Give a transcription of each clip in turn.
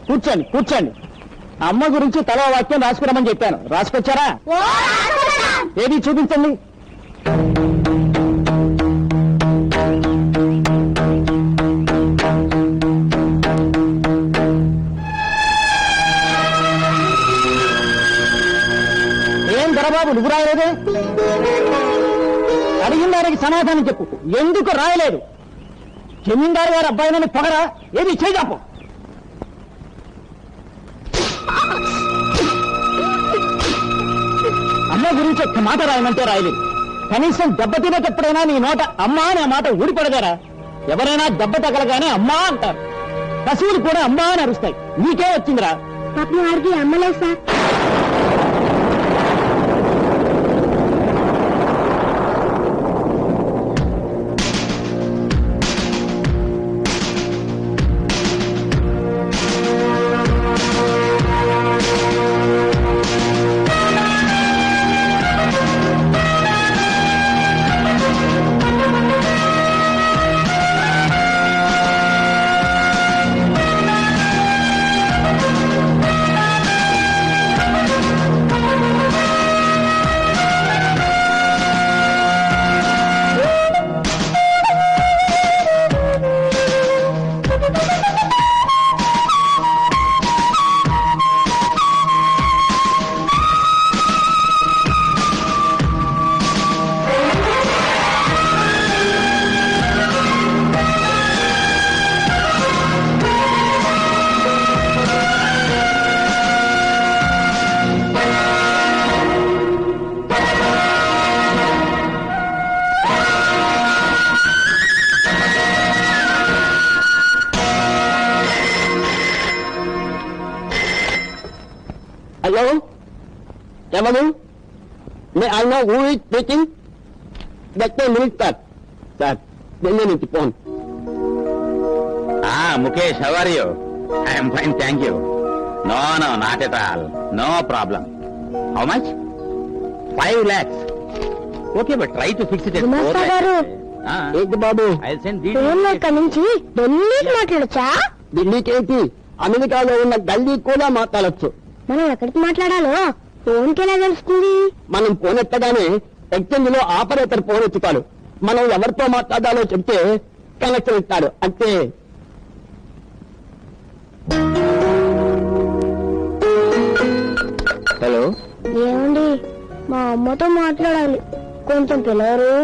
కూర్చోండి కూర్చోండి. అమ్మ గురించి తలో వాక్యం రాసుకురమని చెప్పాను. రాసుకొచ్చారా? ఏది చూపించండి. ఏం దొరబాబు నువ్వు రాయలేదే? అడిగిన దానికి సమాధానం చెప్పు. ఎందుకు రాయలేదు? జమీందారు గారు అబ్బాయినని పొగరా? ఏది చేయజాపు. అమ్మ గురించి ఒక్క మాట రాయమంటే రాయలేదు. కనీసం దెబ్బ తినేటప్పుడైనా నీ నోట అమ్మా అనే మాట ఊడిపడగారా? ఎవరైనా దెబ్బ తగలగానే అమ్మా అంటారు. పశువులు కూడా అమ్మా అని అరుస్తాయి. నీకే వచ్చిందిరా? వాడికి అమ్మలేదు sir. Hello? Yamagu? May I know who is speaking? Just a minute, sir. Sir, then you need to phone. Mukesh, how are you? I am fine, thank you. No, not at all. No problem. How much? 5 lakhs. Okay, but try to fix it at 4 lakhs. ఏంటి బాబు? I'll send ఇక్కడి నుంచి ఢిల్లీకి మాట్లాడచ్చా? ఢిల్లీకి ఏంటి, అమెరికాలో ఉన్న గల్లీ కూడా మాట్లాడచ్చు. మనం ఎక్కడికి మాట్లాడాలో ఫోన్కి ఎలా తెలుస్తుంది? మనం ఫోన్ ఎత్తగానే ఎక్స్చేంజ్ లో ఆపరేటర్ ఫోన్ ఎత్తుతాడు. మనం ఎవరితో మాట్లాడాలో చెప్తే కనెక్షన్ ఇస్తాడు అంతే. హలో, ఏమండి, మా అమ్మతో మాట్లాడాలి, కొంచెం పిలవరు?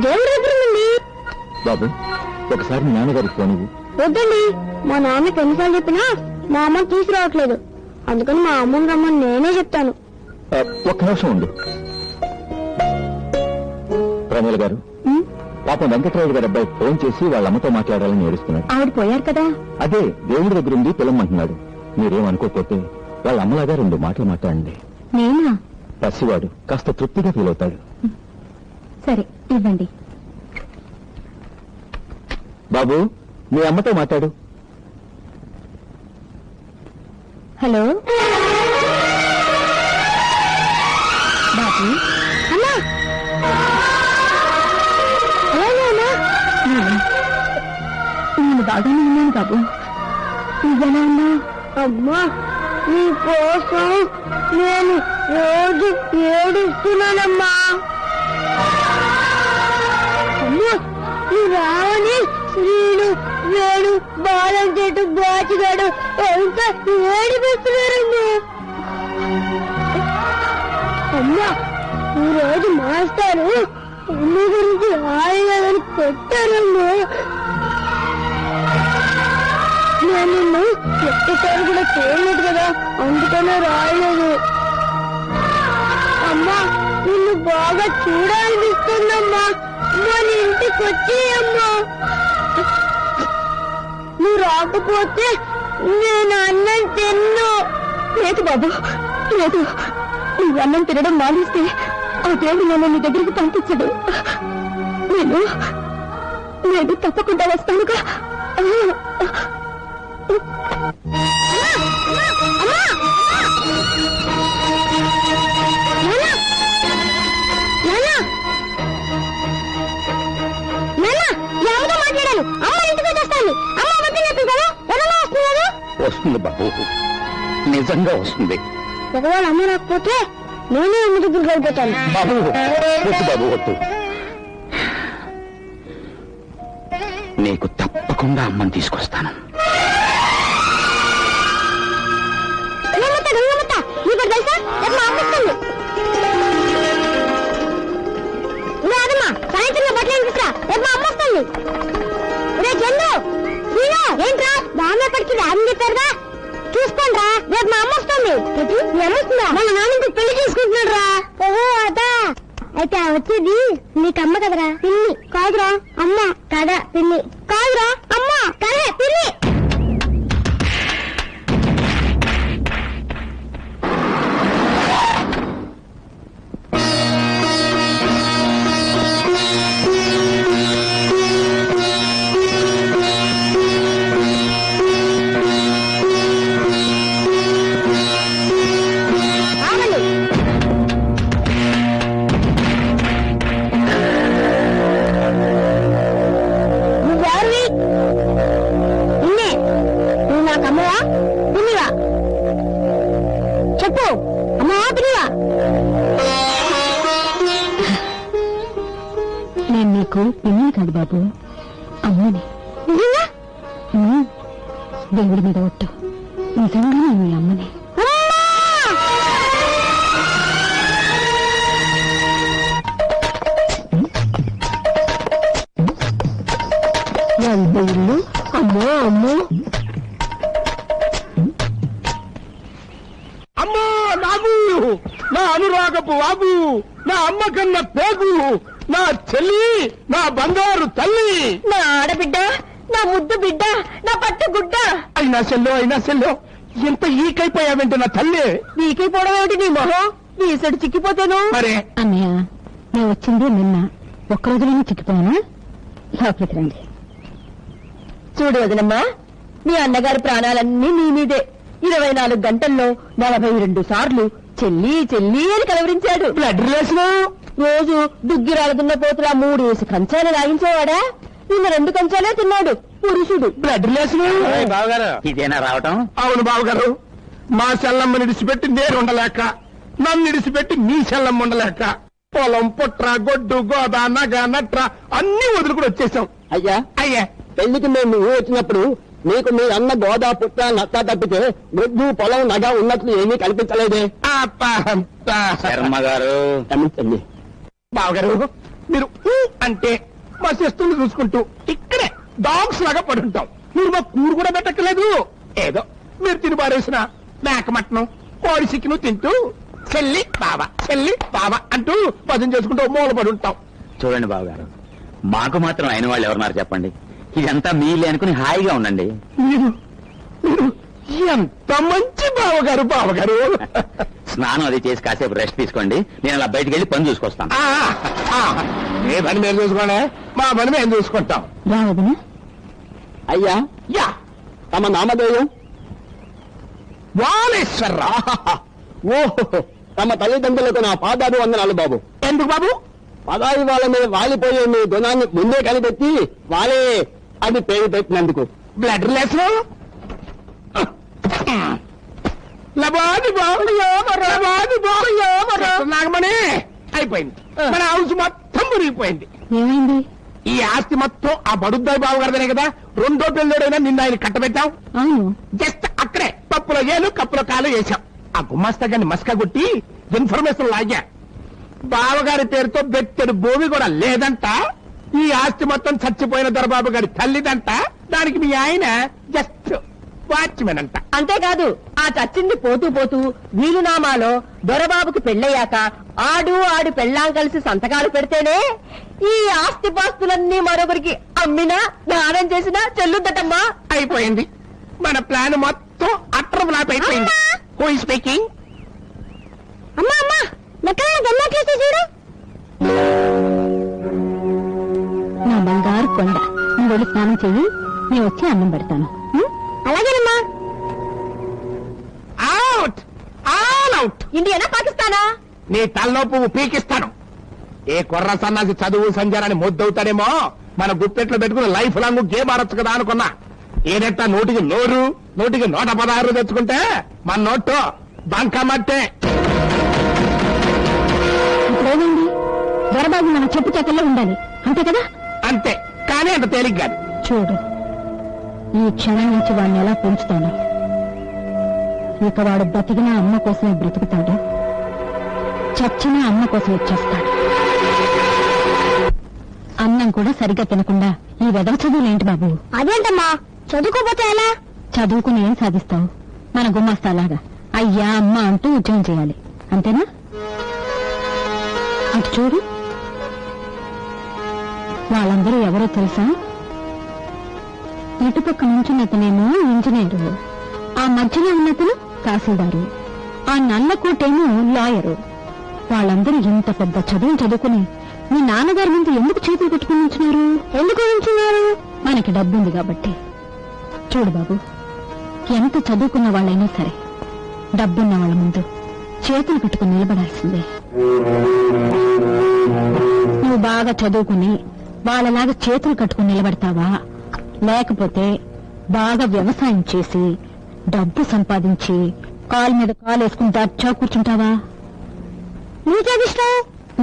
దేవుడి దగ్గర ఉంది. బాబు, ఒకసారి మీ నాన్నగారికి ఫోన్ ఇవ్వు. వద్దండి, మా నాన్నకి ఎన్నిసార్లు చెప్పినా మా అమ్మ తీసుకురావట్లేదు. అందుకని మా అమ్మని రమ్మని నేనే చెప్తాను. ఒక్క నిమిషం ఉండు. ప్రమీల గారు, పాపం వెంకటరాయుడు గారి అబ్బాయి ఫోన్ చేసి వాళ్ళ అమ్మతో మాట్లాడాలని ఏడుస్తున్నాడు. ఆవిడ పోయారు కదా? అదే దేవుడి దగ్గర ఉంది పిలమంటున్నాడు. మీరేమనుకోకపోతే వాళ్ళ అమ్మలాగా 2 మాటలు మాట్లాడండి. నేనా? పసివాడు కాస్త తృప్తిగా ఫీల్ అవుతాడు. సరే, ఇవ్వండి. బాబు, మీ అమ్మతో మాట్లాడు. హలో బాబు. అమ్మా, నేను బాగానే ఉన్నాను బాబు. నువ్వెలా ఉన్నావు? అమ్మా, నీ కోసం నేను రోజు ఏడుస్తున్నానమ్మా. అమ్మా, నువ్వు రావని శ్రీను, వేణు, బాలం చెట్టు, బాచిగాడు ఇంకా ఏడిపిస్తున్నారమ్మా. అమ్మా, ఈ రోజు మాస్టారు అమ్మ గురించి రాయలేదని కొట్టారమ్మా. నేను నిన్ను ఎక్కసారి కూడా చేయలేదు కదా, అందుకనే రాయలేదు. అమ్మా, నిన్ను బాగా చూడాలనిపిస్తుందమ్మా. మన ఇంటికి వచ్చేయమ్మా. నువ్వు రాకపోతే నేను అన్నం తిన్ను. లేదు బాబు, లేదు. నువ్వు అన్నం తినడం మానేస్తే ఆ దేవుడు నన్ను నీ దగ్గరికి పంపించడు. నేను తప్పకుండా వస్తానుగా. మాట్లాడాను. అమ్మ ఇంటికి వస్తుంది బాబు, నిజంగా వస్తుంది. ఒకవేళ అమ్మ రాకపోతే నేనే అమ్మ దగ్గరికి వెళ్ళిపోతాను. బాబు వద్దు బాబు వద్దు, నీకు తప్పకుండా అమ్మని తీసుకొస్తాను. నీకు తెలుసా రేపు మా అమ్మ వస్తుంది. రాదమ్మా, సాయంత్రం బట్టలు తీసుకురా, రేపు మా అమ్మ వస్తుంది. రే చంద్రు, శ్రీను, ఏంట్రా బాగా పడికి రాదని చెప్పారుగా, చూసుకోండి రా, రేపు మా అమ్మ వస్తుంది. మీ అమ్మ వస్తుందా? మన నాన్న పెళ్లి చేసుకుంటున్నాడు రా. ఓహో అదా, అయితే వచ్చేది నీకు అమ్మ కదరా పిల్లి. కాదురా అమ్మ. కదా పిల్లి. కాదురా అమ్మ. కదే పిల్లి. చెప్పు, అమ్మా పిల్లవా? నేను నీకు పిల్లని కాదు బాబు, అమ్మని. దేవుడి మీద ఒట్టు, నిజంగా నేను మీ అమ్మని. ఇల్లు అమ్మో అమ్మో అమ్మో నాగు, నా అనురాగపు వాగు, నా అమ్మ కన్న పేగు, నా చెల్లి, నా బంగారు తల్లి, నా ఆడబిడ్డ, నా ముద్దు బిడ్డ, నా పట్టు గుడ్డ. అయినా సెల్లో ఎంత ఈకైపోయావంటే నా తల్లి. నీకైపోవడం ఏమిటి నీ మొహం? ఈసడు చిక్కిపోతాను. మరే అన్నయ్య, నేను వచ్చింది నిన్న, ఒక్కరోజులోనే చిక్కిపోయానా? లోపలికి రండి. చూడు వదినమ్మా, మీ అన్నగారి ప్రాణాలన్నీ నీ మీదే. 24 గంటల్లో 42 సార్లు చెల్లి చెల్లి అని కలవరించాడు. బ్లడ్ రిలేషన్ రోజు దుగ్గి రాలుతున్న పోతులా 3 కంచాలు లాగించేవాడా? నిన్న 2 కంచాలే తిన్నాడు పురుషుడు. Blood relation. బావగారు, ఇదేనా రావటం? అవును బావగారు, మా సెల్లమ్మని ఇడిచిపెట్టి నేను ఉండలేక, నన్ను ఇడిచిపెట్టి మీ సెల్లమ్మ ఉండలేక, పొలం పుట్ర గొడ్డు గోద నగ నట్ర అన్ని వదులుకుని వచ్చేసాం. అయ్యా పెళ్లికి మేము వచ్చినప్పుడు నీకు మీ అన్న గోదా పుట్ట నచ్చ తప్పితే గొడ్డు పొలం నగ ఉన్నట్లు ఏమీ కనిపించలేదే. శర్మ గారు, క్షమించండి బావగారు, మీరు అంటే మా శిస్తుని చూసుకుంటూ ఇక్కడే డాగ్స్ లాగా పడుంటాం. మీరు మా కూడు కూడా పెట్టక్కలేదు. ఏదో మీరు తిని పారేసిన మేక మటనం కోడి చికెను తింటూ చెల్లి బావ అంటూ భజన చేసుకుంటూ మూల పడి ఉంటాం. చూడండి బావగారు, మాకు మాత్రం అయిన వాళ్ళు ఎవరున్నారు చెప్పండి? ఇదంతా మీలే అనుకుని హాయిగా ఉండండి. మీరు ఎంత మంచి బావగారు. స్నానం అది చేసి కాసేపు రెస్ట్ తీసుకోండి, నేను అలా బయటికి వెళ్ళి పని చూసుకొస్తాను. ఏ పని మేము చూసుకోండి, మా పని మేము చూసుకుంటాం. రావదనా? అయ్యా యా, తమ నామధేయం? వాలేశ్వరరా. ఓహో, తమ తల్లిదండ్రులకు నా పాదాలు వందనాలు బాబు. ఎందుకు బాబు? పదాయి వాళ్ళ మీద వాలిపోయే మీ గుణాన్ని ముందే కనిపెట్టి వాళ్ళే అది పేరు పెట్టినందుకు. బ్లడ్ రిలేషన్ నాగమణి అయిపోయింది. మన హౌస్ మొత్తం మురిగిపోయింది. ఏమైంది? ఈ ఆస్తి మొత్తం ఆ బడుద్దాయి బాబు గారిదనే కదా. 2వ పెళ్ళోడైనా నిన్న ఆయన కట్టబెట్టాం. అవును, జస్ట్ అక్కడే పప్పులో ఏలు కప్పులో కాలు వేశాం. ఆ గుమాస్తా గారిని మస్కా కొట్టి ఇన్ఫర్మేషన్ లాగా బావగారి పేరుతో బెత్తెడు భూమి కూడా లేదంట. ఈ ఆస్తి మొత్తం చచ్చిపోయిన దొరబాబు గారి తల్లిదంట. దానికి మీ ఆయన జస్ట్ వాచ్మెన్ అంట. అంతేకాదు, ఆ చచ్చింది పోతూ పోతూ వీలునామాలో దొరబాబుకి పెళ్ళయ్యాక ఆడు పెళ్ళాం కలిసి సంతకాలు పెడితేనే ఈ ఆస్తి పాస్తులన్నీ మరొకరికి అమ్మినా దానం చేసినా చెల్లుద్దటమ్మా. అయిపోయింది, మన ప్లాన్ మొత్తం అట్టర్ ఫ్లాప్ అయిపోయింది. Who is speaking? అమ్మా అమ్మా, చూడు నా బంగారు కొండ. నువ్వు వెళ్ళి స్నానం చెయ్యి, నేను వచ్చి అన్నం పెడతాను. అలాగేనమ్మా. Out, all out. ఇండియానా పాకిస్తానా? నీ తల్లో పువ్వు పీకిస్తాను. ఏ కుర్ర సన్నాసి చదువు సంజారాన్ని ముద్దవుతాడేమో, మన గుప్పెట్లో పెట్టుకుని లైఫ్ లాంగ్ గేమ్ ఆడొచ్చు కదా అనుకున్నా. ఏదట్టా నోటికి నోరు నోటికి 116 తెచ్చుకుంటే మన నోట్లో బంకమట్టే. ఇప్పుడేమైంది? దొరబాబు మన చెప్పు చేతల్లో ఉండాలి, అంతే కదా? అంతే, కానీ అంత తేలిక కాదు. చూడు, ఈ క్షణం నుంచి వాడిని ఎలా పెంచుతాను. ఇక వాడు బతికిన అమ్మ కోసమే బ్రతుకుతాడు, చచ్చిన అమ్మ కోసం వచ్చేస్తాడు. అన్నం కూడా సరిగ్గా తినకుండా ఈ వెదవ చదువులేంటి బాబు? అదేంటమ్మా, చదువుకోపోతే ఎలా? చదువుకుని ఏం సాధిస్తావు? మన గుమాస్తాలాగా అయ్యా అమ్మ అంటూ ఉద్యోగం చేయాలి, అంతేనా? అటు చూడు, వాళ్ళందరూ ఎవరో తెలుసా? ఇటుపక్క నుంచున్నతనేమో ఇంజనీరు, ఆ మధ్యలో ఉన్నతను తహసీల్దారు, ఆ నల్లకోటేమో లాయరు. వాళ్ళందరూ ఇంత పెద్ద చదువులు చదువుకుని మీ నాన్నగారి ముందు ఎందుకు చేతులు పెట్టుకుని ఉంచున్నారు? ఎందుకు ఉంచున్నారు? మనకి డబ్బుంది కాబట్టి. చూడు బాబు, ఎంత చదువుకున్న వాళ్ళైనా సరే డబ్బున్న వాళ్ళ ముందు చేతులు పెట్టుకుని నిలబడాల్సిందే. నువ్వు బాగా చదువుకుని వాళ్ళలాగా చేతులు కట్టుకుని నిలబడతావా, లేకపోతే బాగా వ్యవసాయం చేసి డబ్బు సంపాదించి కాలు మీద కాలు వేసుకుని దర్చా కూర్చుంటావా? నీకేదిష్టం?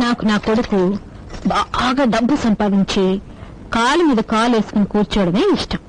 నాకు నా కొడుకు బాగా డబ్బు సంపాదించి కాలు మీద కాలు వేసుకుని కూర్చోవడమే ఇష్టం.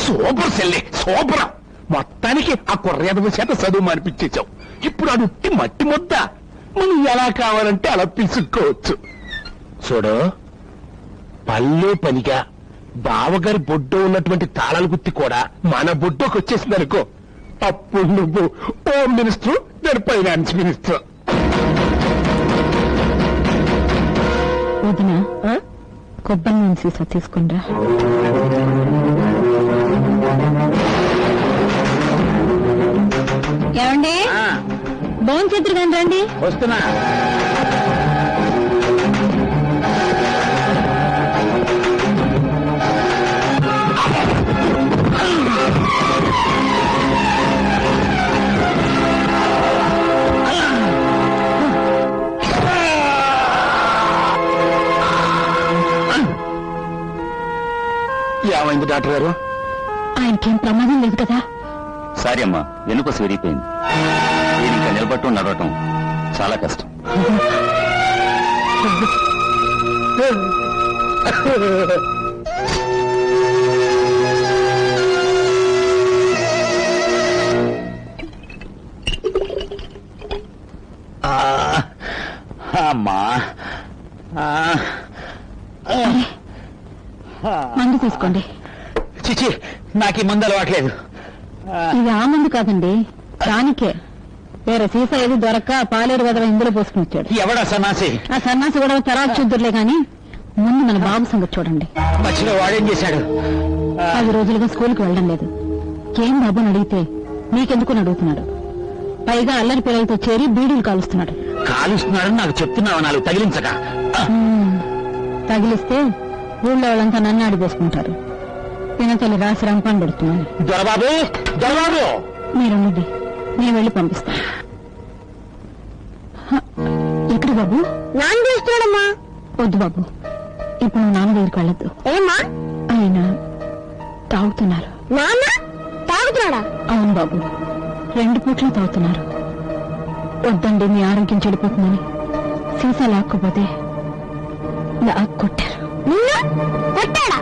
సూపర్ సెల్లి, సూపర్. మొత్తానికి ఆ కుర్రేదవ చేత చదువు మానిపించేశావు. ఇప్పుడు అడుట్టి మట్టి ముద్ద మనం ఎలా కావాలంటే అలా పిసుక్కోవచ్చు. చూడు, పల్లె పనిగా బావగారి బొడ్డో ఉన్నటువంటి తాళాల గుత్తి కూడా మన బొడ్డోకి వచ్చేసింది అనుకో, అప్పుడు నువ్వు హోమ్ మినిస్టర్, నేను ఫైనాన్స్ మినిస్టర్. వదినా, కొబ్బరి నూనె సీసా తీసుకుంటా. ఏమండి, బోన్ చేతులు కానీ రండి. వస్తున్నా. ఏమైంది డాక్టర్ గారు? ఆయనకేం ప్రమాదం లేదు కదా? సారీ అమ్మా, వెనుక విరిగిపోయింది. నేను ఇంకా నిలబట్టం నడవటం చాలా కష్టం. అమ్మా, మందు తీసుకోండి. చిచి, నాకు ఈ మందు అలవాట్లేదు. ఇది ఆ మందు కాదండి, దానికే. వేరే సీసా ఏది దొరక్క పాలేరు వదవ ఇందులో పోసుకుని వచ్చాడు. ఎవడా సన్నాసి? ఆ సన్నాసి కూడా తర్వాత చూద్దురులే గాని ముందు మన బాబు సంగతి చూడండి. మధ్యలో వాడేం చేశాడు? 10 రోజులుగా స్కూల్కి వెళ్ళడం లేదు. ఏం బాబుని అడిగితే మీకెందుకు అడుగుతున్నాడు. పైగా అల్లరి పిల్లలతో చేరి బీడీలు కాలుస్తున్నాడు. కాలుస్తున్నాడని నాకు చెప్తున్నావు, నాలుగు తగిలించక. తగిలిస్తే ఊళ్ళో వాళ్ళంతా నన్ను ఆడిపోసుకుంటారు. పినతల్లి రాసి రంపాన్ని పెడుతున్నాను. దొరబాబు, దొరబాబు, మీరున్నది నేను వెళ్ళి పంపిస్తాను. ఎక్కడ బాబు? నాన్న చేస్తున్నాడమ్మా. వద్దు బాబు, ఇప్పుడు నాన్న దగ్గరికి వెళ్ళొద్దు. ఏమా? ఆయన తాగుతున్నారు. నాన్న తాగుతున్నాడా? అవును బాబు, 2 పూట్లు తాగుతున్నారు. వద్దండి, మీ ఆరోగ్యం చెడిపోతుందని సీసా లాక్కపోతే కొట్టారు. కొట్టాడా?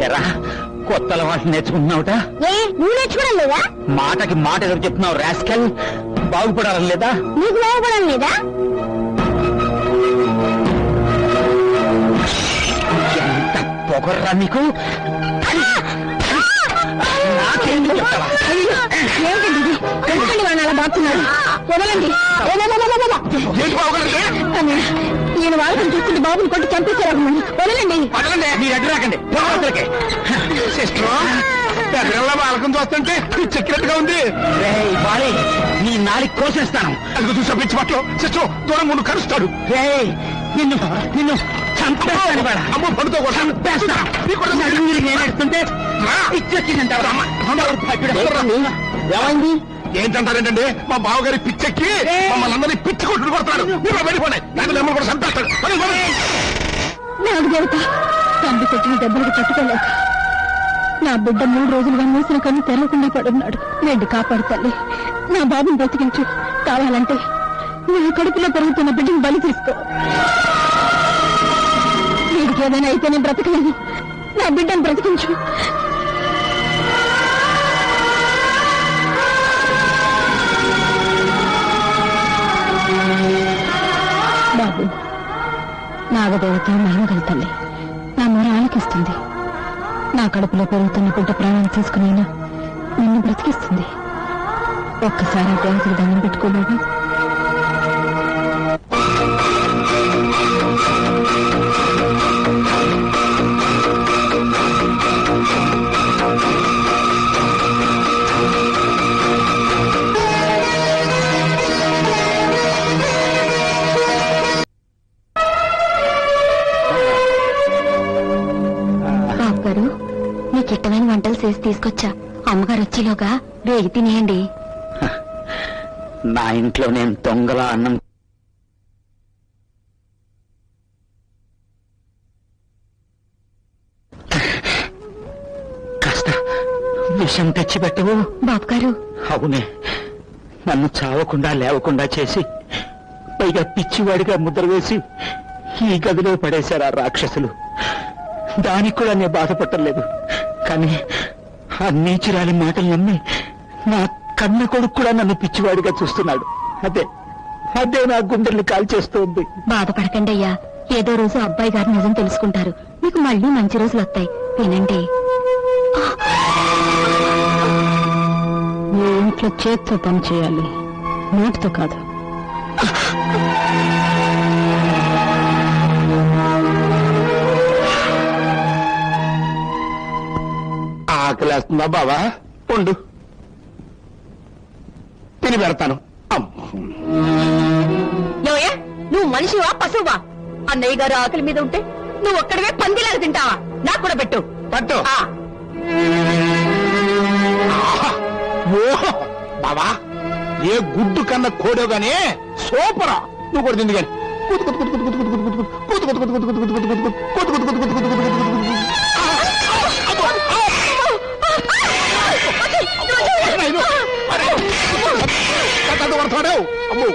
ఎరా, కొత్త అలవాట్లు నేర్చుకుంటున్నావుట? నువ్వు నేర్చుకోవడం లేదా? మాటకి మాట ఎదురు చెప్తున్నావు రాస్కల్. బాగుపడాలని లేదా? నీకు బాగుపడడం లేదా? ఎంత పొగర్రా నీకు! నాకేంటి ఏమిటండి ఇది? ఎందుకండి వాడిని అలా బాగుతున్నారు? వదలండి. ఏంటి బావగారంటే? ఈయన వాళ్ళని చూస్తుంటే బాబుని కొట్టి చంపేశారు. వదలండి. వదలండి, మీరు అడ్డు రాకండి. సిస్టర్ దగ్గరలో బాలకం చూస్తుంటే చెక్కినట్టుగా ఉంది. రేయ్ బాలే, నీ నాలుగు కోసేస్తాను. అది చూసా పిచ్చి పట్లు సిస్టర్ దూరం ముందు కలుస్తాడు. రేయ్, నిన్ను నిన్ను చంపేస్తాను కూడా. అమ్మ పడుతో చంపేస్తా. నడుమురికి నేను ఎడుతుంటే ఇచ్చొచ్చిందంటావు. ఏమైంది? ఏంటంటారేంటండి మా బావగారి పిచ్చెక్కి మమ్మల్ని అందరినీ పిచ్చి కొట్టుడు కొడతాడు. మీరు వెళ్ళిపోండి, నాకు మిమ్మల్ని కూడా చంపేస్తాడు. నాకు దేవత తండ్రి కొట్టిన దెబ్బలకు తట్టుకోలేక నా బిడ్డ 3 రోజులుగా మూసిన కన్ను తెరవకుండా పడున్నాడు. వెండి కాపాడు తల్లి, నా బాబుని బ్రతికించు. కావాలంటే నా కడుపులో పెరుగుతున్న బిడ్డను బలి తీసుకో. వీడికి ఏదైనా అయితే నేను బ్రతకలేను. నా బిడ్డను బ్రతికించు. బాబు, నాగదేవత మహిమగల తల్లి నా మొర ఆలకిస్తుంది. నా కడుపులో పెరుగుతున్న బిడ్డ ప్రాణం తీసుకునైనా నిన్ను బ్రతికిస్తుంది. ఒక్కసారి ఆ దేవతకి దండం పెట్టుకోలేవు? బాబు గారు, మీకు ఇష్టమైన వంటలు చేసి తీసుకొచ్చా. అమ్మగారు వచ్చేలోగా రేగి తినేయండి. నా ఇంట్లో నేను దొంగలా అన్నం కాస్త విషం తెచ్చిపెట్టవు. బాబు గారు, అవునే, నన్ను చావకుండా లేవకుండా చేసి పైగా పిచ్చివాడిగా ముద్ర వేసి ఈ గదిలో పడేశారు ఆ రాక్షసులు. దానికి కూడా నేను బాధపడలేదు. కానీ ఆ నీచురాలి మాటలు నమ్మి నా కన్న కొడుకు కూడా నన్ను పిచ్చివాడిగా చూస్తున్నాడు. అదే అదే నా గుండెల్ని కాల్చేస్తోంది. బాధపడకండి అయ్యా. ఏదో రోజు అబ్బాయి గారు నిజం తెలుసుకుంటారు. మీకు మళ్ళీ మంచి రోజులు వస్తాయి. వినండి. నీ ఇంట్లో చేత్తో పని చేయాలి, నోటితో కాదు. ఆకలేస్తుందా బావా? ఉండు, తిని పెడతాను. ఏమయ్యా, నువ్వు మనిషివా పశువా? అన్నయ్య గారు ఆకలి మీద ఉంటే నువ్వు ఒక్కడవే పందిలాగా తింటావా? నాకు కూడా పెట్టు. పట్టు. ఆ, ఓహో బావా, ఏ గుడ్డు కన్నా కోడో గానీ సూపరా. నువ్వు కూడా తింది కానీ పడతాడు. అమ్మో